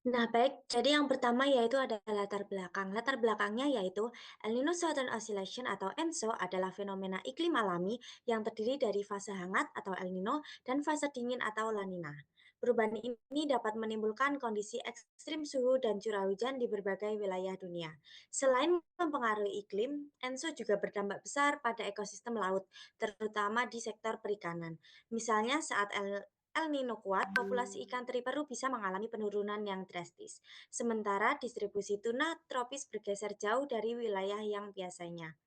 Nah, baik. Jadi yang pertama yaitu ada latar belakang. Latar belakangnya yaitu El Nino Southern Oscillation atau ENSO adalah fenomena iklim alami yang terdiri dari fase hangat atau El Nino dan fase dingin atau La Nina. Perubahan ini dapat menimbulkan kondisi ekstrim suhu dan curah hujan di berbagai wilayah dunia. Selain mempengaruhi iklim, ENSO juga berdampak besar pada ekosistem laut, terutama di sektor perikanan. Misalnya saat El Nino kuat, populasi ikan teri Peru bisa mengalami penurunan yang drastis. Sementara distribusi tuna tropis bergeser jauh dari wilayah yang biasanya.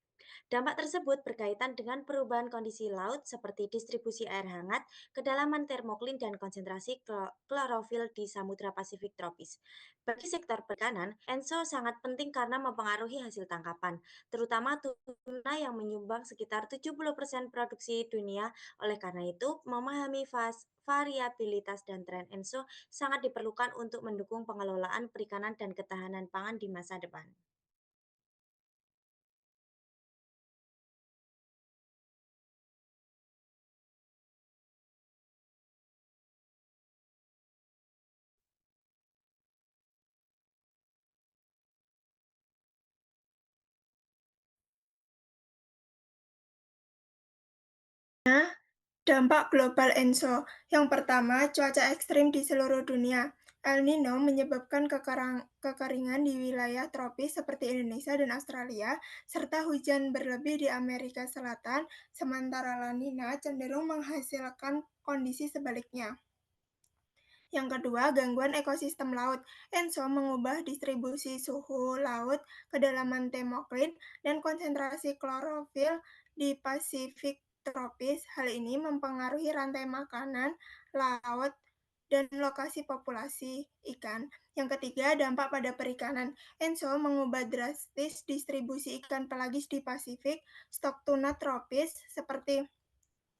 Dampak tersebut berkaitan dengan perubahan kondisi laut seperti distribusi air hangat, kedalaman termoklin, dan konsentrasi klorofil di Samudra Pasifik tropis. Bagi sektor perikanan, ENSO sangat penting karena mempengaruhi hasil tangkapan, terutama tuna yang menyumbang sekitar 70% produksi dunia. Oleh karena itu, memahami variabilitas dan tren ENSO sangat diperlukan untuk mendukung pengelolaan perikanan dan ketahanan pangan di masa depan. Dampak global ENSO. Yang pertama, cuaca ekstrim di seluruh dunia. El Nino menyebabkan kekeringan di wilayah tropis seperti Indonesia dan Australia, serta hujan berlebih di Amerika Selatan, sementara La Nina cenderung menghasilkan kondisi sebaliknya. Yang kedua, gangguan ekosistem laut. ENSO mengubah distribusi suhu laut, kedalaman termoklin, dan konsentrasi klorofil di Pasifik tropis. Hal ini mempengaruhi rantai makanan, laut, dan lokasi populasi ikan. Yang ketiga, dampak pada perikanan. ENSO mengubah drastis distribusi ikan pelagis di Pasifik. Stok tuna tropis seperti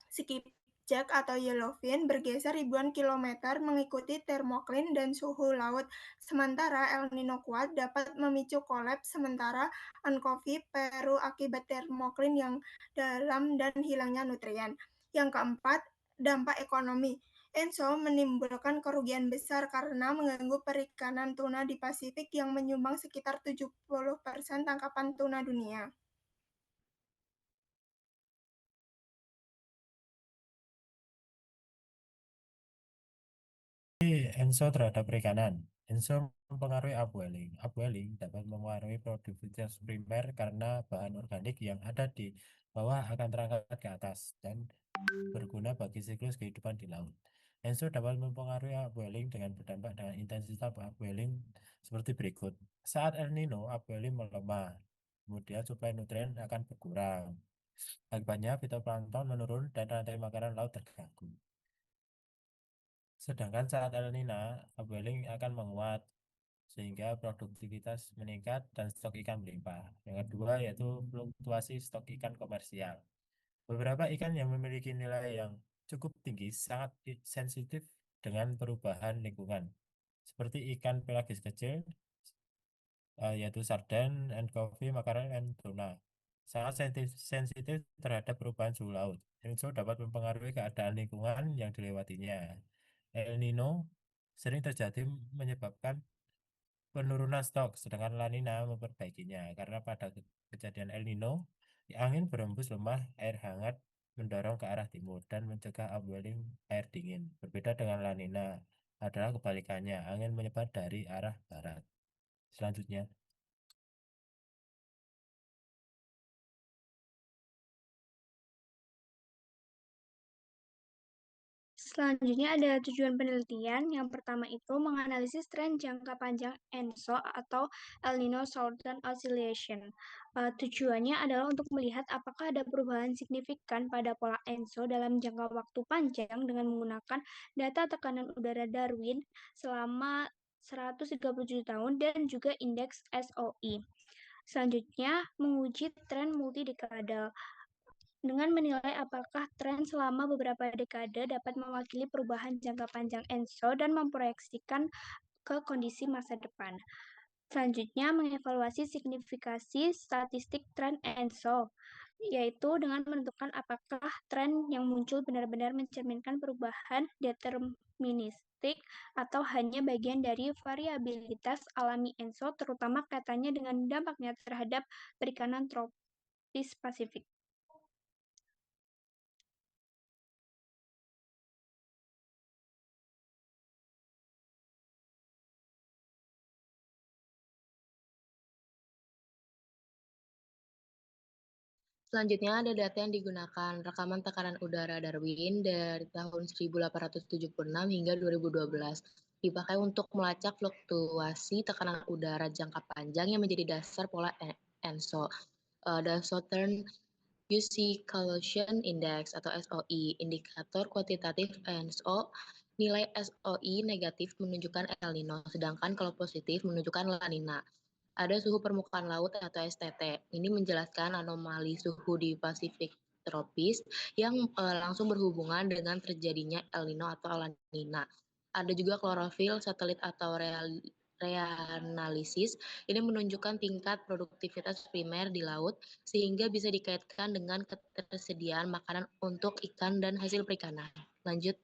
skipjack atau yellowfin bergeser ribuan kilometer mengikuti termoklin dan suhu laut. Sementara El Nino kuat dapat memicu kolaps sementara anchovy Peru akibat termoklin yang dalam dan hilangnya nutrien. Yang keempat, dampak ekonomi. ENSO menimbulkan kerugian besar karena mengganggu perikanan tuna di Pasifik yang menyumbang sekitar 70% tangkapan tuna dunia. ENSO terhadap perikanan. ENSO mempengaruhi upwelling. Upwelling dapat mempengaruhi produktivitas primer karena bahan organik yang ada di bawah akan terangkat ke atas dan berguna bagi siklus kehidupan di laut. ENSO dapat mempengaruhi upwelling dengan berdampak dengan intensitas upwelling seperti berikut. Saat El Nino, upwelling melemah, kemudian suplai nutrien akan berkurang. Akibatnya fitoplankton menurun dan rantai makanan laut terganggu. Sedangkan saat El Nino, upwelling akan menguat sehingga produktivitas meningkat dan stok ikan melimpah. Yang kedua yaitu fluktuasi stok ikan komersial. Beberapa ikan yang memiliki nilai yang cukup tinggi sangat sensitif dengan perubahan lingkungan, seperti ikan pelagis kecil, yaitu sarden, anchovy, makarel, dan tuna. Sangat sensitif terhadap perubahan suhu laut. ENSO dapat mempengaruhi keadaan lingkungan yang dilewatinya. El Nino sering terjadi menyebabkan penurunan stok, sedangkan La Nina memperbaikinya. Karena pada kejadian El Nino, angin berembus lemah, air hangat mendorong ke arah timur dan mencegah upwelling air dingin. Berbeda dengan La Nina adalah kebalikannya, angin menyebar dari arah barat. Selanjutnya, Selanjutnya ada tujuan penelitian. Yang pertama itu menganalisis tren jangka panjang ENSO atau El Nino Southern Oscillation. Tujuannya adalah untuk melihat apakah ada perubahan signifikan pada pola ENSO dalam jangka waktu panjang dengan menggunakan data tekanan udara Darwin selama 137 tahun dan juga indeks SOI. Selanjutnya, menguji tren multidekadal dengan menilai apakah tren selama beberapa dekade dapat mewakili perubahan jangka panjang ENSO dan memproyeksikan ke kondisi masa depan. Selanjutnya, mengevaluasi signifikasi statistik tren ENSO, yaitu dengan menentukan apakah tren yang muncul benar-benar mencerminkan perubahan determinis statistik atau hanya bagian dari variabilitas alami ENSO, terutama kaitannya dengan dampaknya terhadap perikanan tropis Pasifik. Selanjutnya ada data yang digunakan, rekaman tekanan udara Darwin dari tahun 1876 hingga 2012. Dipakai untuk melacak fluktuasi tekanan udara jangka panjang yang menjadi dasar pola ENSO. The Southern UC Coalition Index atau SOI, indikator kuantitatif ENSO, nilai SOI negatif menunjukkan El Nino, sedangkan kalau positif menunjukkan La Nina. Ada suhu permukaan laut atau STT. Ini menjelaskan anomali suhu di Pasifik tropis yang langsung berhubungan dengan terjadinya El Nino atau La Nina. Ada juga klorofil satelit atau reanalisis. Ini menunjukkan tingkat produktivitas primer di laut sehingga bisa dikaitkan dengan ketersediaan makanan untuk ikan dan hasil perikanan. Lanjut.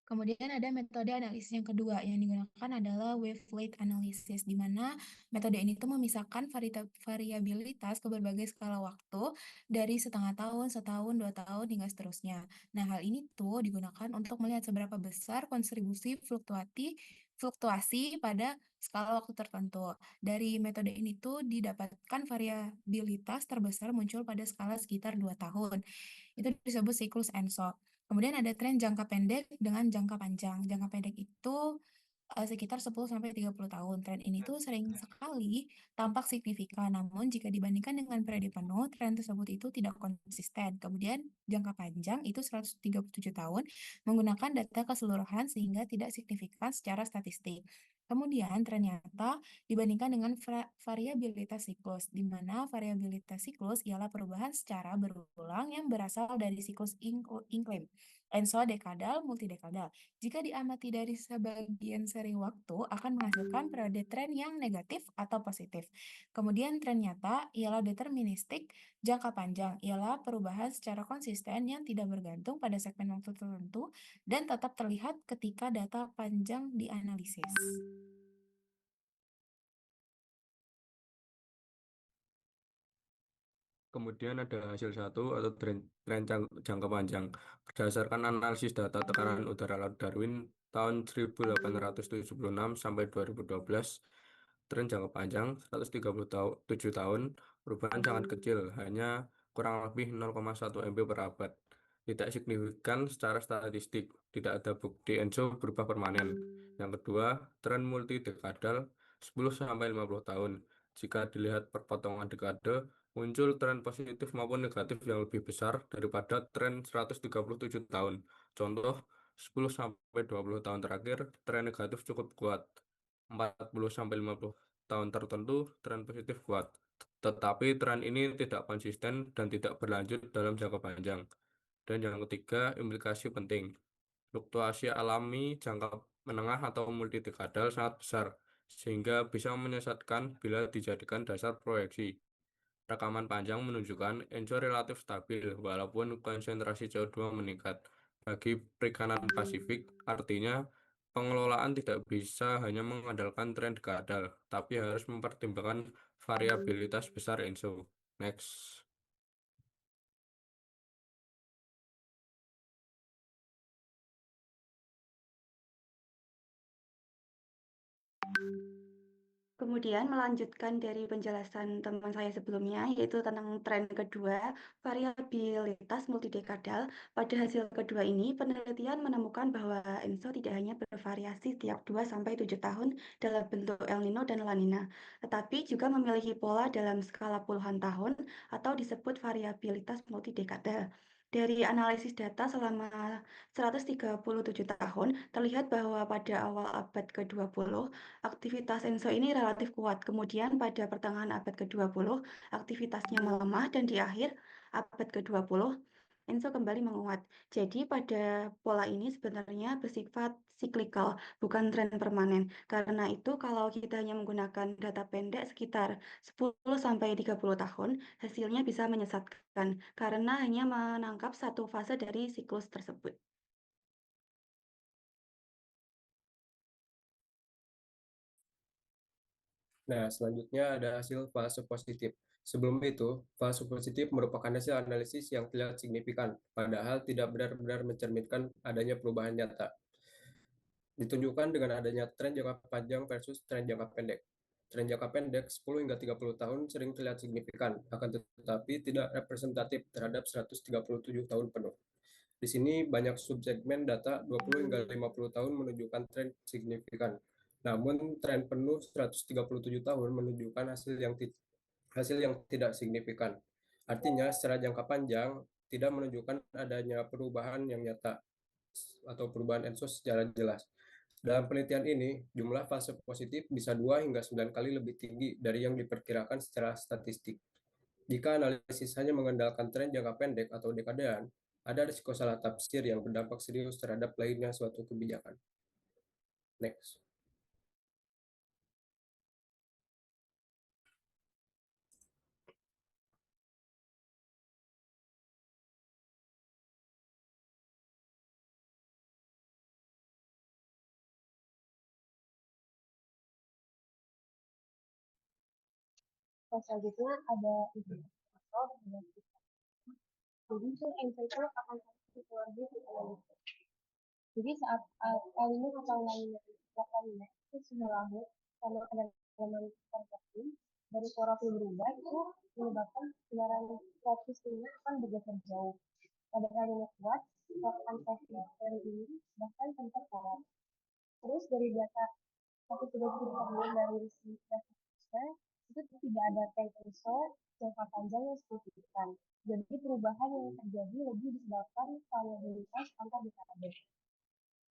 Kemudian ada metode analisis yang kedua yang digunakan adalah wavelet analysis, di mana metode ini tuh memisahkan variabilitas ke berbagai skala waktu dari setengah tahun, setahun, 2 tahun, hingga seterusnya. Nah, hal ini tuh digunakan untuk melihat seberapa besar kontribusi fluktuasi pada skala waktu tertentu. Dari metode ini tuh didapatkan variabilitas terbesar muncul pada skala sekitar 2 tahun. Itu disebut siklus ENSO. Kemudian ada tren jangka pendek dengan jangka panjang. Jangka pendek itu sekitar 10-30 tahun. Tren ini tuh sering sekali tampak signifikan, namun jika dibandingkan dengan periode penuh, tren tersebut itu tidak konsisten. Kemudian jangka panjang itu 137 tahun menggunakan data keseluruhan sehingga tidak signifikan secara statistik. Kemudian ternyata dibandingkan dengan variabilitas siklus, di mana variabilitas siklus ialah perubahan secara berulang yang berasal dari siklus iklim, ENSO dekadal, multidekadal. Jika diamati dari sebagian seri waktu, akan menghasilkan periode tren yang negatif atau positif. Kemudian tren nyata ialah deterministik, jangka panjang ialah perubahan secara konsisten yang tidak bergantung pada segmen waktu tertentu dan tetap terlihat ketika data panjang dianalisis. Kemudian ada hasil satu atau tren jangka panjang. Berdasarkan analisis data tekanan udara Laut Darwin tahun 1876 sampai 2012, tren jangka panjang 137 tahun, perubahan sangat kecil, hanya kurang lebih 0,1 MB per abad. Tidak signifikan secara statistik, tidak ada bukti ENSO berubah permanen. Yang kedua, tren multidekadal 10 sampai 50 tahun. Jika dilihat perpotongan dekade, muncul tren positif maupun negatif yang lebih besar daripada tren 137 tahun. Contoh, 10-20 tahun terakhir, tren negatif cukup kuat. 40-50 tahun tertentu, tren positif kuat. Tetapi tren ini tidak konsisten dan tidak berlanjut dalam jangka panjang. Dan yang ketiga, implikasi penting. Fluktuasi alami jangka menengah atau multidekadal sangat besar, sehingga bisa menyesatkan bila dijadikan dasar proyeksi. Rekaman panjang menunjukkan ENSO relatif stabil walaupun konsentrasi CO2 meningkat. Bagi perikanan Pasifik, artinya pengelolaan tidak bisa hanya mengandalkan tren dekadal, tapi harus mempertimbangkan variabilitas besar ENSO. Next. Kemudian melanjutkan dari penjelasan teman saya sebelumnya, yaitu tentang tren kedua, variabilitas multidekadal. Pada hasil kedua ini, penelitian menemukan bahwa ENSO tidak hanya bervariasi setiap 2-7 tahun dalam bentuk El Nino dan La Nina, tetapi juga memiliki pola dalam skala puluhan tahun atau disebut variabilitas multidekadal. Dari analisis data selama 137 tahun, terlihat bahwa pada awal abad ke-20, aktivitas ENSO ini relatif kuat. Kemudian pada pertengahan abad ke-20, aktivitasnya melemah dan di akhir abad ke-20, ENSO kembali menguat. Jadi pada pola ini sebenarnya bersifat siklikal, bukan tren permanen. Karena itu kalau kita hanya menggunakan data pendek sekitar 10-30 tahun, hasilnya bisa menyesatkan karena hanya menangkap satu fase dari siklus tersebut. Nah, selanjutnya ada hasil fase positif. Sebelum itu, fase positif merupakan hasil analisis yang terlihat signifikan, padahal tidak benar-benar mencerminkan adanya perubahan nyata. Ditunjukkan dengan adanya tren jangka panjang versus tren jangka pendek. Tren jangka pendek 10 hingga 30 tahun sering terlihat signifikan, akan tetapi tidak representatif terhadap 137 tahun penuh. Di sini banyak subsegmen data 20 hingga 50 tahun menunjukkan tren signifikan. Namun tren penuh 137 tahun menunjukkan hasil yang tidak signifikan. Artinya secara jangka panjang tidak menunjukkan adanya perubahan yang nyata atau perubahan ENSO secara jelas. Dalam penelitian ini, jumlah fase positif bisa 2 hingga 9 kali lebih tinggi dari yang diperkirakan secara statistik. Jika analisis hanya mengandalkan tren jangka pendek atau dekadean, ada risiko salah tafsir yang berdampak serius terhadap lainnya suatu kebijakan. Next. Selanjutnya ada itu. Jadi itu ENSO itu akan psikologi. Jadi saat El Nino atau La Nina lainnya itu suhu laut karena ada elemen konvektif dari klorofil berubah itu menyebabkan siaran tropis ini akan bergeser jauh. Pada El Nino kuat, paparan teori ini bahkan sempat kalah. Terus dari data tapi sudah diketahui dari riset dasar itu tidak ada tren ESO jangka panjang yang signifikan. Jadi perubahan yang terjadi lebih disebabkan variabilitas antar dekade.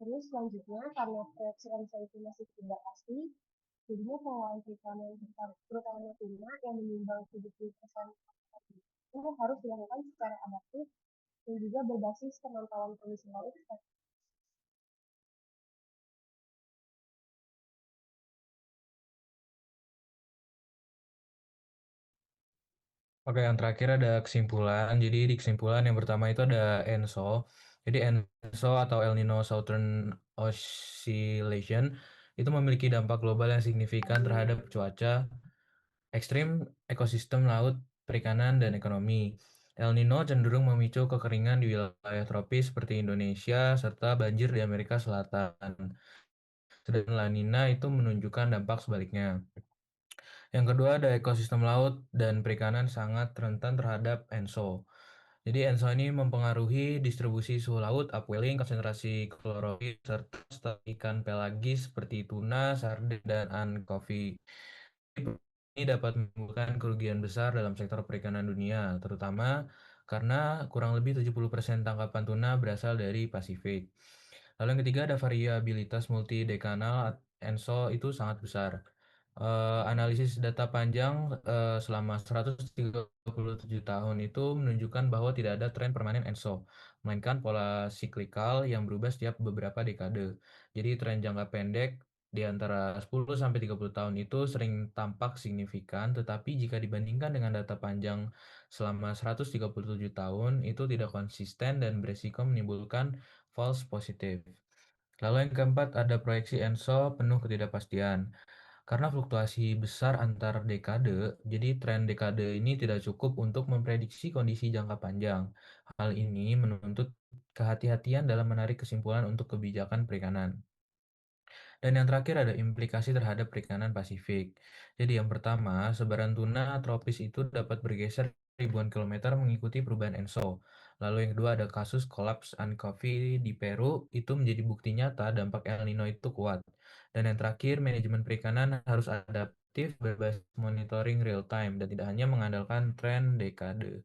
Terus selanjutnya karena proyeksi ESO itu masih tidak pasti, jadinya pengelolaan perikanan terutama tuna yang menyumbang 70% itu harus dilakukan secara adaptif dan juga berbasis pemantauan kondisi laut. Oke, yang terakhir ada kesimpulan. Jadi di kesimpulan yang pertama itu ada ENSO. Jadi ENSO atau El Nino Southern Oscillation itu memiliki dampak global yang signifikan terhadap cuaca ekstrim, ekosistem laut, perikanan, dan ekonomi. El Nino cenderung memicu kekeringan di wilayah tropis seperti Indonesia serta banjir di Amerika Selatan. Sedangkan La Nina itu menunjukkan dampak sebaliknya. Yang kedua ada ekosistem laut dan perikanan sangat rentan terhadap ENSO. Jadi ENSO ini mempengaruhi distribusi suhu laut, upwelling, konsentrasi klorofil, serta stok ikan pelagis seperti tuna, sarden, dan anchovy. Ini dapat menimbulkan kerugian besar dalam sektor perikanan dunia, terutama karena kurang lebih 70% tangkapan tuna berasal dari Pasifik. Lalu yang ketiga ada variabilitas multidekanal ENSO itu sangat besar. Analisis data panjang selama 137 tahun itu menunjukkan bahwa tidak ada tren permanen ENSO, melainkan pola siklikal yang berubah setiap beberapa dekade. Jadi tren jangka pendek di antara 10 sampai 30 tahun itu sering tampak signifikan, tetapi jika dibandingkan dengan data panjang selama 137 tahun itu tidak konsisten dan beresiko menimbulkan false positive. Lalu yang keempat ada proyeksi ENSO penuh ketidakpastian. Karena fluktuasi besar antar dekade, jadi tren dekade ini tidak cukup untuk memprediksi kondisi jangka panjang. Hal ini menuntut kehati-hatian dalam menarik kesimpulan untuk kebijakan perikanan. Dan yang terakhir ada implikasi terhadap perikanan Pasifik. Jadi yang pertama, sebaran tuna tropis itu dapat bergeser ribuan kilometer mengikuti perubahan ENSO. Lalu yang kedua ada kasus kolaps anchovy di Peru, itu menjadi bukti nyata dampak El Nino itu kuat. Dan yang terakhir, manajemen perikanan harus adaptif berbasis monitoring real time dan tidak hanya mengandalkan tren dekade.